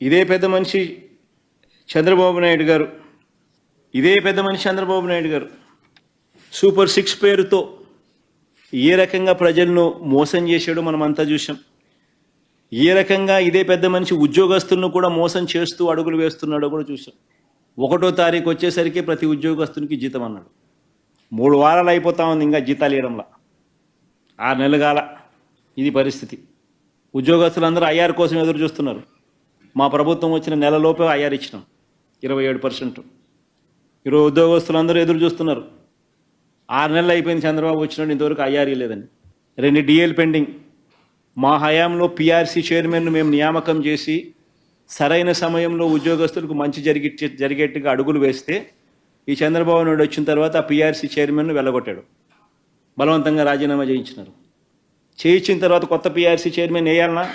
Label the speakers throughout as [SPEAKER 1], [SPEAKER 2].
[SPEAKER 1] ఇదే పెద్ద మనిషి చంద్రబాబు నాయుడు గారు సూపర్ 6 పేరుతో ఏ రకంగా ప్రజలను మోసం చేశాడో మనం అంతా చూసాం. ఏ రకంగా ఇదే పెద్ద మనిషి ఉద్యోగస్తులను కూడా మోసం చేస్తూ అడుగులు వేస్తున్నాడో కూడా చూసాం. 1వ తారీఖు వచ్చేసరికి ప్రతి ఉద్యోగస్తునికి జీతం అన్నాడు. 3 వారాలు అయిపోతా ఉంది, ఇంకా జీతాలు ఇవ్వడంలా. 6 నెలలు కాల. ఇది పరిస్థితి. ఉద్యోగస్తులందరూ ఐఆర్ కోసం ఎదురు చూస్తున్నారు. మా ప్రభుత్వం వచ్చిన నెలలోపే ఐఆర్ ఇచ్చినాం 27%. ఈరోజు ఉద్యోగస్తులందరూ ఎదురు చూస్తున్నారు. 6 నెలలు అయిపోయింది చంద్రబాబు వచ్చినట్టు, ఇంతవరకు ఐఆర్ లేదని. 2 డిఏలు పెండింగ్. మా హయాంలో పిఆర్సీ చైర్మన్ను మేము నియామకం చేసి సరైన సమయంలో ఉద్యోగస్తులకు మంచి జరిగేట్టుగా అడుగులు వేస్తే ఈ చంద్రబాబు నాయుడు వచ్చిన తర్వాత ఆ పిఆర్సీ చైర్మన్ను వెళ్ళగొట్టాడు. బలవంతంగా రాజీనామా చేయించినారు. చేయించిన తర్వాత కొత్త పిఆర్సీ చైర్మన్ వేయాలన్నా?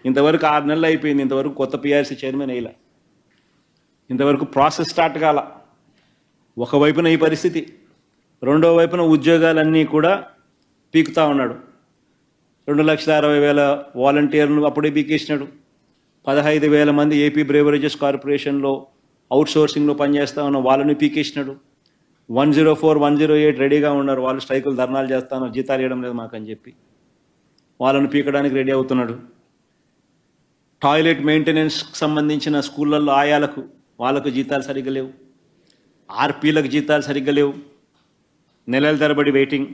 [SPEAKER 1] ఇంతవరకు 6 నెలలు అయిపోయింది, ఇంతవరకు కొత్త పిఆర్సీ చైర్మన్ వేయాల. ఇంతవరకు ప్రాసెస్ స్టార్ట్ కాల. ఒకవైపున ఈ పరిస్థితి, రెండో వైపున ఉద్యోగాలన్నీ కూడా పీకుతా ఉన్నాడు. 2,60,000 వాలంటీర్లు అప్పుడే పీకేసినాడు. 15,000 మంది ఏపీ బ్రేవరేజెస్ కార్పొరేషన్లో అవుట్సోర్సింగ్లో పనిచేస్తా ఉన్న వాళ్ళని పీకేసినాడు. 104, 108 రెడీగా ఉన్నారు. వాళ్ళు స్ట్రైకులు ధర్నాలు చేస్తాను, జీతాలు ఇవ్వడం లేదు మాకని చెప్పి వాళ్ళను పీకడానికి రెడీ అవుతున్నాడు. టాయిలెట్ మెయింటెనెన్స్కి సంబంధించిన స్కూళ్ళల్లో వాళ్ళకు జీతాలు సరిగ్గా లేవు. ఆర్పీలకు జీతాలు సరిగ్గా లేవు. నెలల తరబడి వెయిటింగ్.